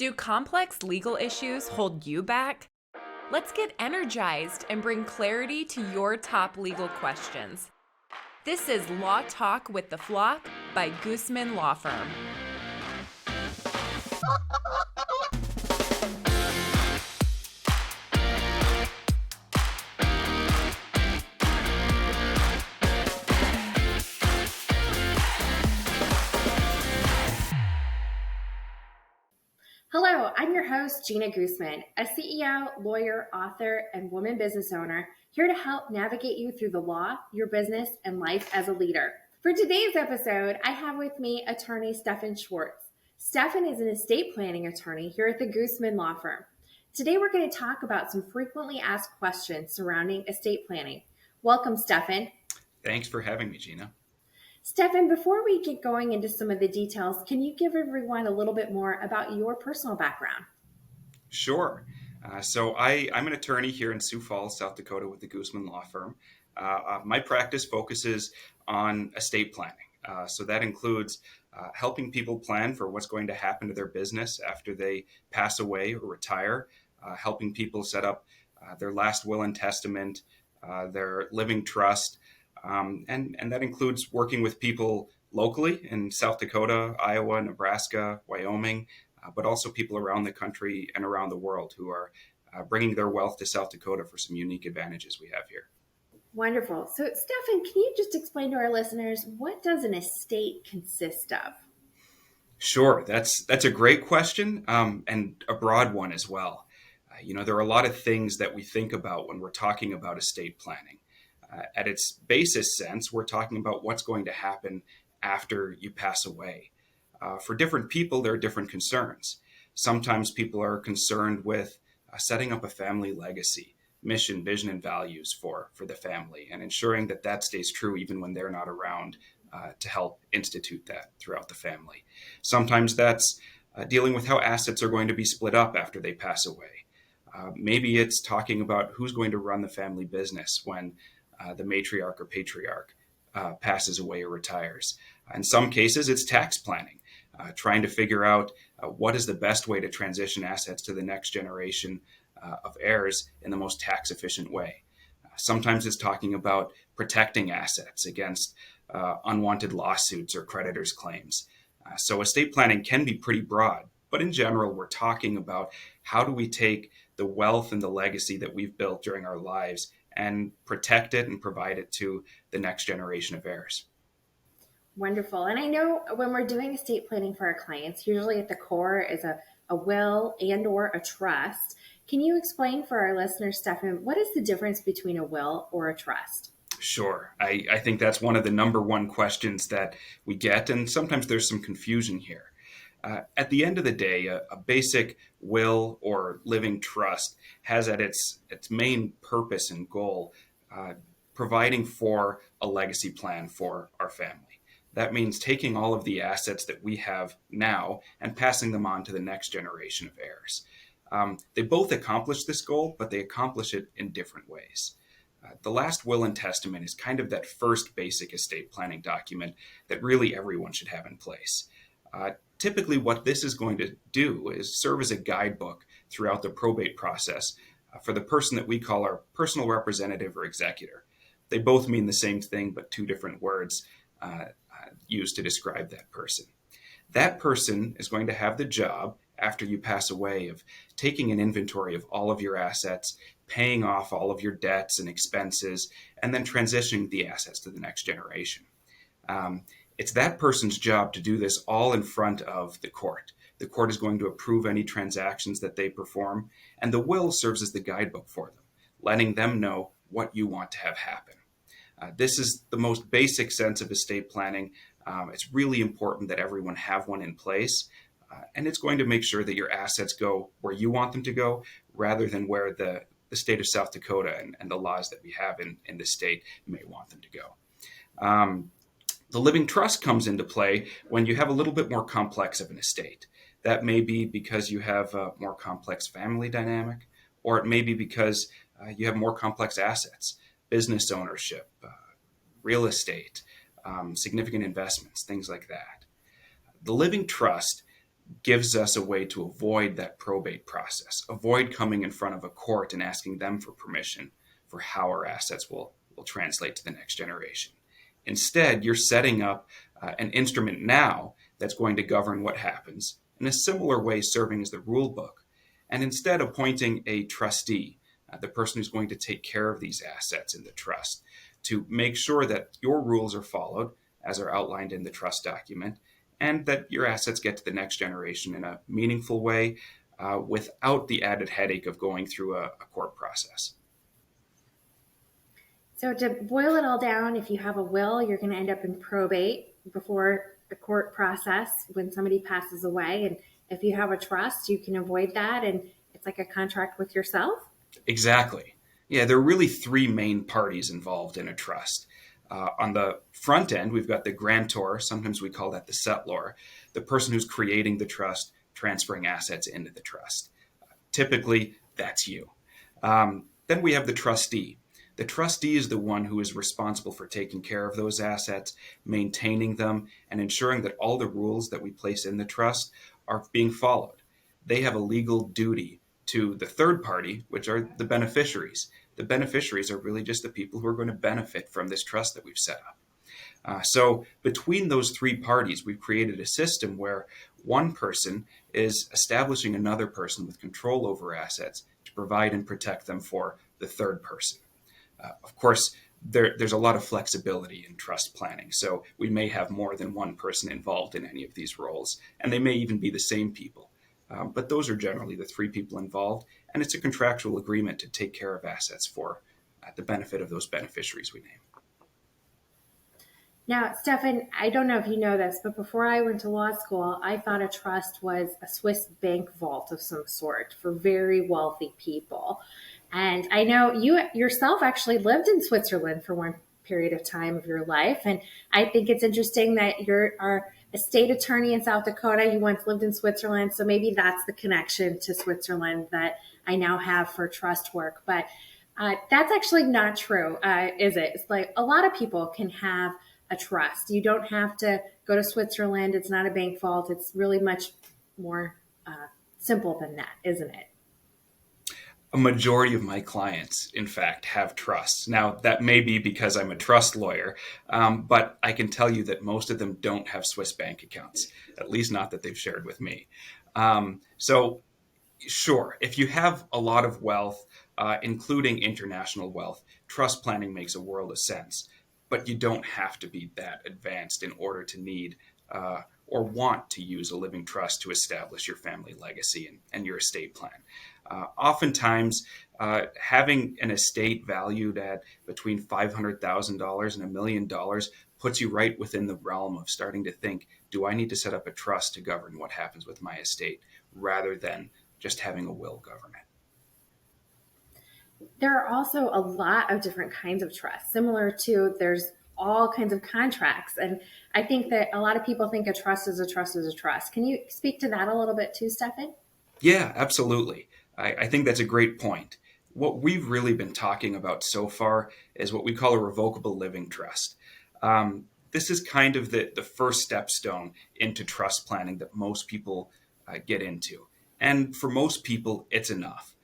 Do complex legal issues hold you back? Let's get energized and bring clarity to your top legal questions. This is Law Talk with the Flock by Goosmann Law Firm. Hello, I'm your host, Jeana Goosmann, a CEO, lawyer, author, and woman business owner, here to help navigate you through the law, your business, and life as a leader. For today's episode, I have with me attorney Stefan Szwarc. Stefan is an estate planning attorney here at the Goosmann Law Firm. Today, we're going to talk about some frequently asked questions surrounding estate planning. Welcome, Stefan. Thanks for having me, Jeana. Stefan, before we get going into some of the details, can you give everyone a little bit more about your personal background? Sure. So I'm an attorney here in Sioux Falls, South Dakota with the Goosmann Law Firm. My practice focuses on estate planning. So that includes helping people plan for what's going to happen to their business after they pass away or retire, helping people set up their last will and testament, their living trust, and that includes working with people locally in South Dakota, Iowa, Nebraska, Wyoming, but also people around the country and around the world who are bringing their wealth to South Dakota for some unique advantages we have here. Wonderful. So, Stefan, can you just explain to our listeners, what does an estate consist of? Sure, that's a great question, and a broad one as well. There are a lot of things that we think about when we're talking about estate planning. At its basis sense, we're talking about what's going to happen after you pass away. For different people, there are different concerns. Sometimes people are concerned with setting up a family legacy, mission, vision, and values for the family, and ensuring that that stays true even when they're not around to help institute that throughout the family. Sometimes that's dealing with how assets are going to be split up after they pass away. Maybe it's talking about who's going to run the family business when the matriarch or patriarch passes away or retires. In some cases, it's tax planning, trying to figure out what is the best way to transition assets to the next generation of heirs in the most tax efficient way. Sometimes it's talking about protecting assets against unwanted lawsuits or creditors' claims. So estate planning can be pretty broad, but in general, we're talking about how do we take the wealth and the legacy that we've built during our lives and protect it and provide it to the next generation of heirs. Wonderful. And I know when we're doing estate planning for our clients, usually at the core is a will and or a trust. Can you explain for our listeners, Stefan, what is the difference between a will or a trust? Sure. I think that's one of the number one questions that we get, and sometimes there's some confusion here. At the end of the day, a basic will or living trust has at its main purpose and goal providing for a legacy plan for our family. That means taking all of the assets that we have now and passing them on to the next generation of heirs. They both accomplish this goal, but they accomplish it in different ways. The last will and testament is kind of that first basic estate planning document that really everyone should have in place. Typically, what this is going to do is serve as a guidebook throughout the probate process for the person that we call our personal representative or executor. They both mean the same thing, but two different words used to describe that person. That person is going to have the job, after you pass away, of taking an inventory of all of your assets, paying off all of your debts and expenses, and then transitioning the assets to the next generation. It's that person's job to do this all in front of the court. The court is going to approve any transactions that they perform, and the will serves as the guidebook for them, letting them know what you want to have happen. This is the most basic sense of estate planning. It's really important that everyone have one in place, and it's going to make sure that your assets go where you want them to go, rather than where the state of South Dakota and the laws that we have in the state may want them to go. The living trust comes into play when you have a little bit more complex of an estate. That may be because you have a more complex family dynamic, or it may be because you have more complex assets, business ownership, real estate, significant investments, things like that. The living trust gives us a way to avoid that probate process, avoid coming in front of a court and asking them for permission for how our assets will translate to the next generation. Instead, you're setting up an instrument now that's going to govern what happens, in a similar way serving as the rule book, and instead appointing a trustee, the person who's going to take care of these assets in the trust, to make sure that your rules are followed as are outlined in the trust document, and that your assets get to the next generation in a meaningful way without the added headache of going through a court process. So to boil it all down, if you have a will, you're going to end up in probate before the court process when somebody passes away. And if you have a trust, you can avoid that. And it's like a contract with yourself. Exactly. Yeah, there are really three main parties involved in a trust. On the front end, we've got the grantor, sometimes we call that the settlor, the person who's creating the trust, transferring assets into the trust. Typically, that's you. Then we have the trustee. The trustee is the one who is responsible for taking care of those assets, maintaining them, and ensuring that all the rules that we place in the trust are being followed. They have a legal duty to the third party, which are the beneficiaries. The beneficiaries are really just the people who are going to benefit from this trust that we've set up. So between those three parties, we've created a system where one person is establishing another person with control over assets to provide and protect them for the third person. Of course, there's a lot of flexibility in trust planning, so we may have more than one person involved in any of these roles, and they may even be the same people. But those are generally the three people involved, and it's a contractual agreement to take care of assets for the benefit of those beneficiaries we name. Now, Stefan, I don't know if you know this, but before I went to law school, I thought a trust was a Swiss bank vault of some sort for very wealthy people. And I know you yourself actually lived in Switzerland for one period of time of your life. And I think it's interesting that you're a state attorney in South Dakota. You once lived in Switzerland. So maybe that's the connection to Switzerland that I now have for trust work. But that's actually not true, is it? It's like a lot of people can have a trust. You don't have to go to Switzerland. It's not a bank vault. It's really much more simple than that, isn't it? A majority of my clients, in fact, have trusts. Now, that may be because I'm a trust lawyer, but I can tell you that most of them don't have Swiss bank accounts, at least not that they've shared with me. So, sure, if you have a lot of wealth, including international wealth, trust planning makes a world of sense. But you don't have to be that advanced in order to need or want to use a living trust to establish your family legacy and your estate plan. Oftentimes, having an estate valued at between $500,000 and $1 million puts you right within the realm of starting to think, do I need to set up a trust to govern what happens with my estate rather than just having a will govern it? There are also a lot of different kinds of trusts, similar to there's all kinds of contracts. And I think that a lot of people think a trust is a trust is a trust. Can you speak to that a little bit too, Stefan? Yeah, absolutely. I think that's a great point. What we've really been talking about so far is what we call a revocable living trust. This is kind of the first stepstone into trust planning that most people get into. And for most people, it's enough.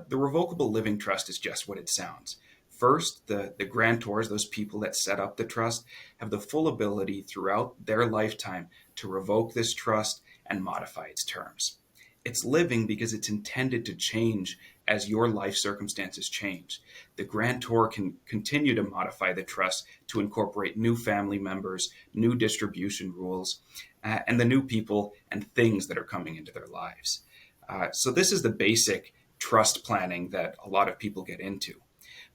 The revocable living trust is just what it sounds. First, the grantors, those people that set up the trust, have the full ability throughout their lifetime to revoke this trust and modify its terms. It's living because it's intended to change as your life circumstances change. The grantor can continue to modify the trust to incorporate new family members, new distribution rules, and the new people and things that are coming into their lives. So this is the basic trust planning that a lot of people get into.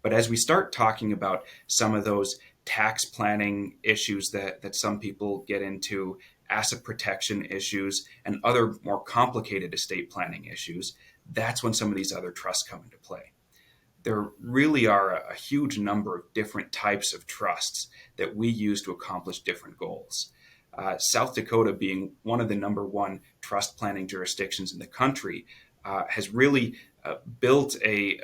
But as we start talking about some of those tax planning issues that some people get into, asset protection issues, and other more complicated estate planning issues, that's when some of these other trusts come into play. There really are a huge number of different types of trusts that we use to accomplish different goals. South Dakota, being one of the number one trust planning jurisdictions in the country, has really built a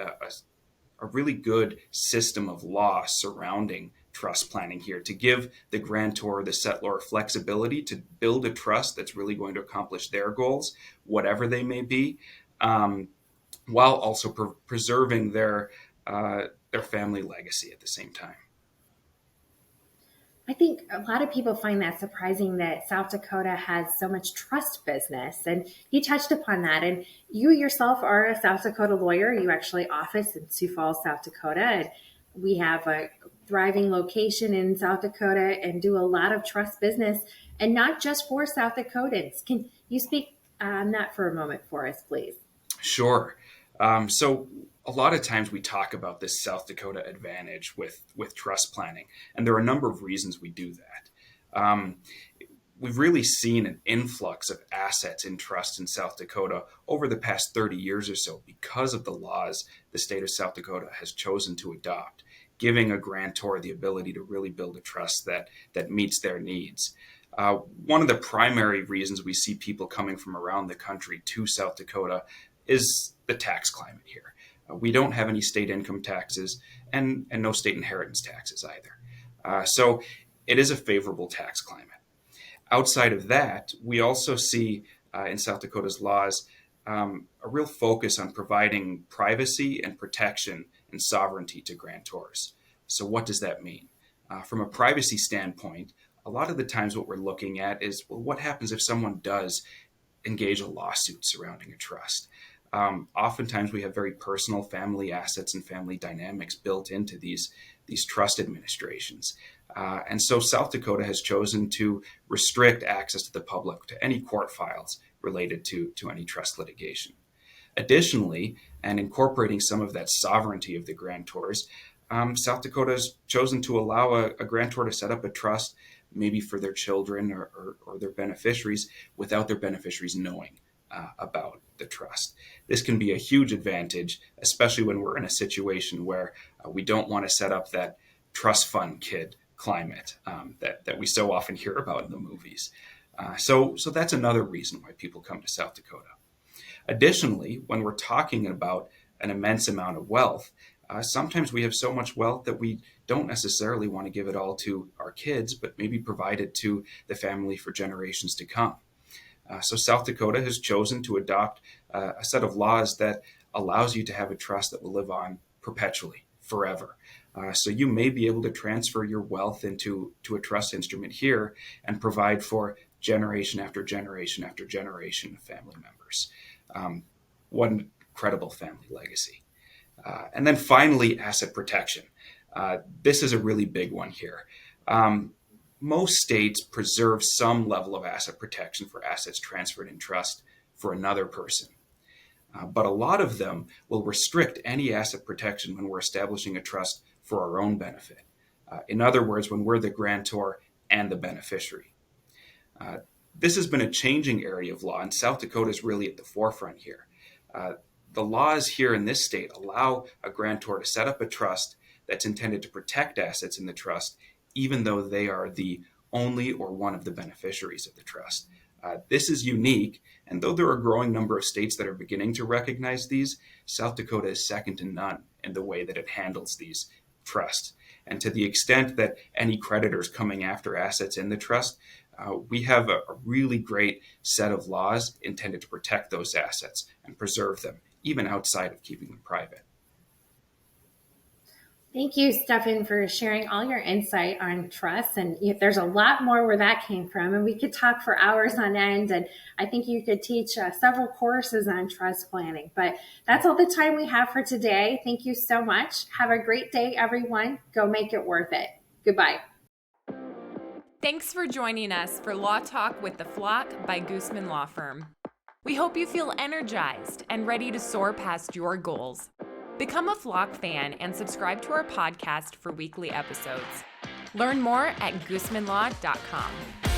really good system of law surrounding trust planning here to give the grantor, the settlor, flexibility to build a trust that's really going to accomplish their goals, whatever they may be, while also preserving their family legacy at the same time. I think a lot of people find that surprising that South Dakota has so much trust business. And you touched upon that. And you yourself are a South Dakota lawyer. You actually office in Sioux Falls, South Dakota. And we have a thriving location in South Dakota and do a lot of trust business, and not just for South Dakotans. Can you speak on that for a moment for us, please? Sure. So a lot of times we talk about this South Dakota advantage with trust planning, and there are a number of reasons we do that. We've really seen an influx of assets in trust in South Dakota over the past 30 years or so because of the laws the state of South Dakota has chosen to adopt, giving a grantor the ability to really build a trust that meets their needs. One of the primary reasons we see people coming from around the country to South Dakota is the tax climate here. We don't have any state income taxes and no state inheritance taxes either. So it is a favorable tax climate. Outside of that, we also see in South Dakota's laws a real focus on providing privacy and protection and sovereignty to grantors. So what does that mean? From a privacy standpoint, a lot of the times what we're looking at is, well, what happens if someone does engage a lawsuit surrounding a trust? Oftentimes we have very personal family assets and family dynamics built into these trust administrations. And so South Dakota has chosen to restrict access to the public to any court files related to any trust litigation. Additionally, and incorporating some of that sovereignty of the grantors, South Dakota has chosen to allow a grantor to set up a trust maybe for their children or their beneficiaries without their beneficiaries knowing about the trust. This can be a huge advantage, especially when we're in a situation where we don't want to set up that trust fund kid climate that we so often hear about in the movies. So that's another reason why people come to South Dakota. Additionally, when we're talking about an immense amount of wealth, sometimes we have so much wealth that we don't necessarily want to give it all to our kids, but maybe provide it to the family for generations to come. So South Dakota has chosen to adopt a set of laws that allows you to have a trust that will live on perpetually, forever. So you may be able to transfer your wealth into a trust instrument here and provide for generation after generation after generation of family members. What an incredible family legacy. And then finally, asset protection. This is a really big one here. Most states preserve some level of asset protection for assets transferred in trust for another person. But a lot of them will restrict any asset protection when we're establishing a trust for our own benefit. In other words, when we're the grantor and the beneficiary. This has been a changing area of law, and South Dakota is really at the forefront here. The laws here in this state allow a grantor to set up a trust that's intended to protect assets in the trust, even though they are the only or one of the beneficiaries of the trust. This is unique, and though there are a growing number of states that are beginning to recognize these, South Dakota is second to none in the way that it handles these trusts. And to the extent that any creditors coming after assets in the trust, we have a really great set of laws intended to protect those assets and preserve them, even outside of keeping them private. Thank you, Stefan, for sharing all your insight on trust. And there's a lot more where that came from, and we could talk for hours on end. And I think you could teach several courses on trust planning. But that's all the time we have for today. Thank you so much. Have a great day, everyone. Go make it worth it. Goodbye. Thanks for joining us for Law Talk with the Flock by Goosmann Law Firm. We hope you feel energized and ready to soar past your goals. Become a Flock fan and subscribe to our podcast for weekly episodes. Learn more at goosmannlaw.com.